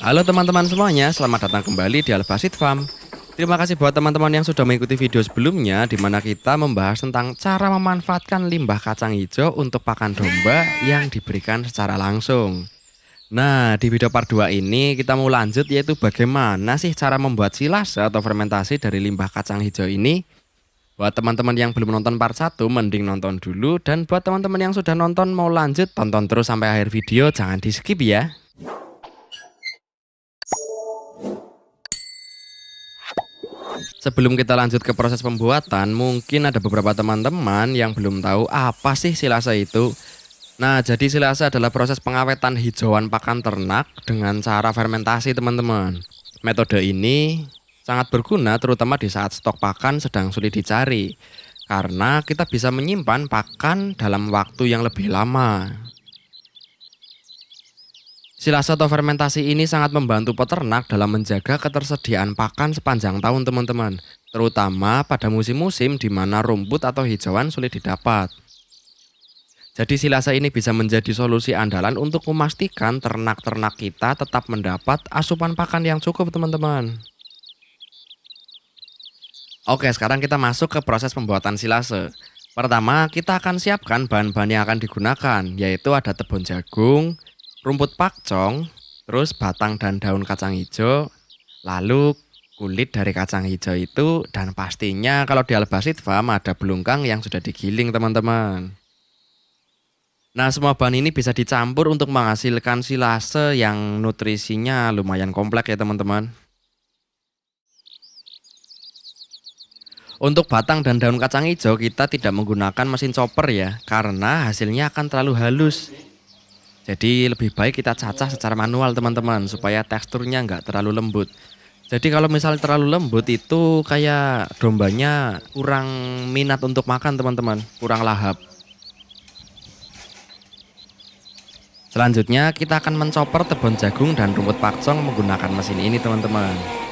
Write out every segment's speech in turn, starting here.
Halo teman-teman semuanya, selamat datang kembali di Albasit Farm. Terima kasih buat teman-teman yang sudah mengikuti video sebelumnya di mana kita membahas tentang cara memanfaatkan limbah kacang hijau untuk pakan domba yang diberikan secara langsung. Nah, di video part 2 ini kita mau lanjut yaitu bagaimana sih cara membuat silase atau fermentasi dari limbah kacang hijau ini. Buat teman-teman yang belum nonton part 1 mending nonton dulu, dan buat teman-teman yang sudah nonton mau lanjut tonton terus sampai akhir video, jangan di skip ya. Sebelum kita lanjut ke proses pembuatan, mungkin ada beberapa teman-teman yang belum tahu apa sih silase itu. Nah, jadi silase adalah proses pengawetan hijauan pakan ternak dengan cara fermentasi, teman-teman. Metode ini sangat berguna terutama di saat stok pakan sedang sulit dicari, karena kita bisa menyimpan pakan dalam waktu yang lebih lama. Silase atau fermentasi ini sangat membantu peternak dalam menjaga ketersediaan pakan sepanjang tahun, teman-teman. Terutama pada musim-musim di mana rumput atau hijauan sulit didapat. Jadi silase ini bisa menjadi solusi andalan untuk memastikan ternak-ternak kita tetap mendapat asupan pakan yang cukup, teman-teman. Oke, sekarang kita masuk ke proses pembuatan silase. Pertama, kita akan siapkan bahan-bahan yang akan digunakan, yaitu ada tepung jagung, rumput pakcong, terus batang dan daun kacang hijau, lalu kulit dari kacang hijau itu, dan pastinya kalau di Albasit Farm ada belungkang yang sudah digiling, teman-teman. Nah, semua bahan ini bisa dicampur untuk menghasilkan silase yang nutrisinya lumayan kompleks ya, teman-teman. Untuk batang dan daun kacang hijau kita tidak menggunakan mesin chopper ya, karena hasilnya akan terlalu halus. Jadi lebih baik kita cacah secara manual, teman-teman, supaya teksturnya nggak terlalu lembut. Jadi kalau misalnya terlalu lembut itu kayak dombanya kurang minat untuk makan, teman-teman, kurang lahap. Selanjutnya kita akan mencoper tepung jagung dan rumput pakcong menggunakan mesin ini, teman-teman.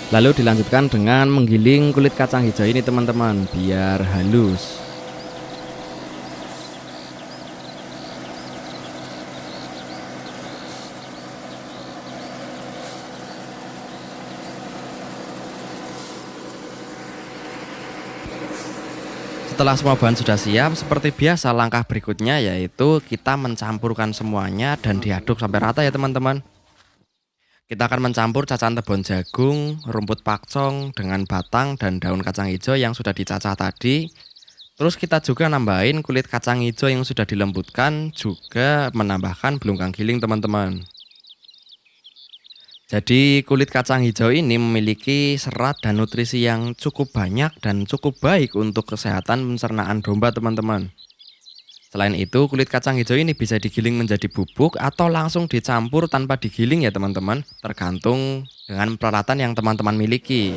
Lalu dilanjutkan dengan menggiling kulit kacang hijau ini, teman-teman, biar halus. Setelah semua bahan sudah siap, seperti biasa langkah berikutnya yaitu kita mencampurkan semuanya dan diaduk sampai rata ya, teman-teman. Kita akan mencampur cacahan tepung jagung, rumput pakcong dengan batang dan daun kacang hijau yang sudah dicacah tadi. Terus kita juga nambahin kulit kacang hijau yang sudah dilembutkan, juga menambahkan belungkang giling, teman-teman. Jadi kulit kacang hijau ini memiliki serat dan nutrisi yang cukup banyak dan cukup baik untuk kesehatan pencernaan domba, teman-teman. Selain itu, kulit kacang hijau ini bisa digiling menjadi bubuk atau langsung dicampur tanpa digiling ya, teman-teman, tergantung dengan peralatan yang teman-teman miliki.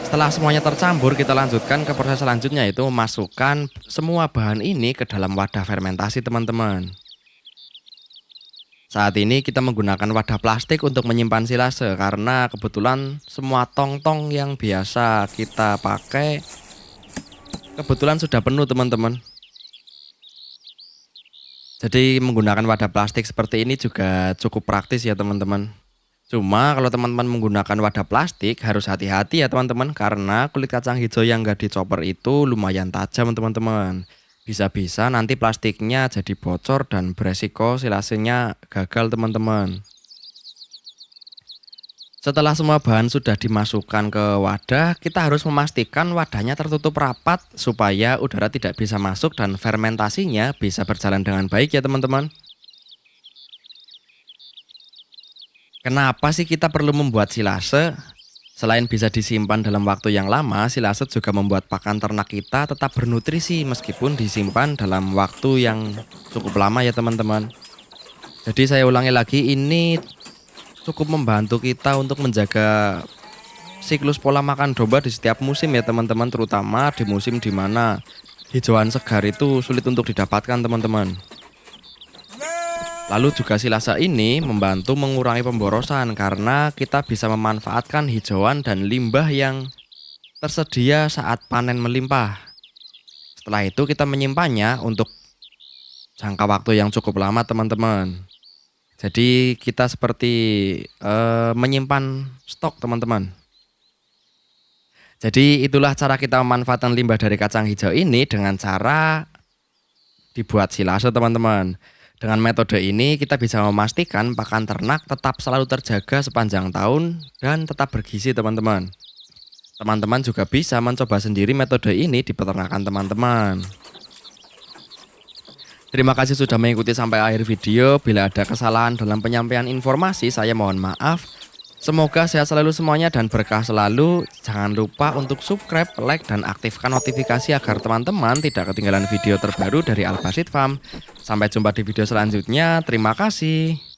Setelah semuanya tercampur, kita lanjutkan ke proses selanjutnya, yaitu memasukkan semua bahan ini ke dalam wadah fermentasi, teman-teman. Saat ini kita menggunakan wadah plastik untuk menyimpan silase karena kebetulan semua tong-tong yang biasa kita pakai kebetulan sudah penuh, teman-teman. Jadi menggunakan wadah plastik seperti ini juga cukup praktis ya, teman-teman. Cuma kalau teman-teman menggunakan wadah plastik harus hati-hati ya, teman-teman, karena kulit kacang hijau yang nggak dicopper itu lumayan tajam, teman-teman. Bisa-bisa nanti plastiknya jadi bocor dan beresiko silasenya gagal, teman-teman. Setelah semua bahan sudah dimasukkan ke wadah, kita harus memastikan wadahnya tertutup rapat supaya udara tidak bisa masuk dan fermentasinya bisa berjalan dengan baik ya, teman-teman. Kenapa sih kita perlu membuat silase? Selain bisa disimpan dalam waktu yang lama, silase juga membuat pakan ternak kita tetap bernutrisi meskipun disimpan dalam waktu yang cukup lama ya, teman-teman. Jadi saya ulangi lagi, ini cukup membantu kita untuk menjaga siklus pola makan domba di setiap musim ya, teman-teman, terutama di musim di mana hijauan segar itu sulit untuk didapatkan, teman-teman. Lalu juga silase ini membantu mengurangi pemborosan karena kita bisa memanfaatkan hijauan dan limbah yang tersedia saat panen melimpah. Setelah itu kita menyimpannya untuk jangka waktu yang cukup lama teman-teman. Jadi kita seperti menyimpan stok teman-teman. Jadi itulah cara kita memanfaatkan limbah dari kacang hijau ini dengan cara dibuat silase teman-teman. Dengan metode ini kita bisa memastikan pakan ternak tetap selalu terjaga sepanjang tahun dan tetap bergizi teman-teman. Teman-teman juga bisa mencoba sendiri metode ini di peternakan teman-teman. Terima kasih sudah mengikuti sampai akhir video. Bila ada kesalahan dalam penyampaian informasi, saya mohon maaf. Semoga sehat selalu semuanya dan berkah selalu. Jangan lupa untuk subscribe, like, dan aktifkan notifikasi agar teman-teman tidak ketinggalan video terbaru dari Al Basit Farm. Sampai jumpa di video selanjutnya. Terima kasih.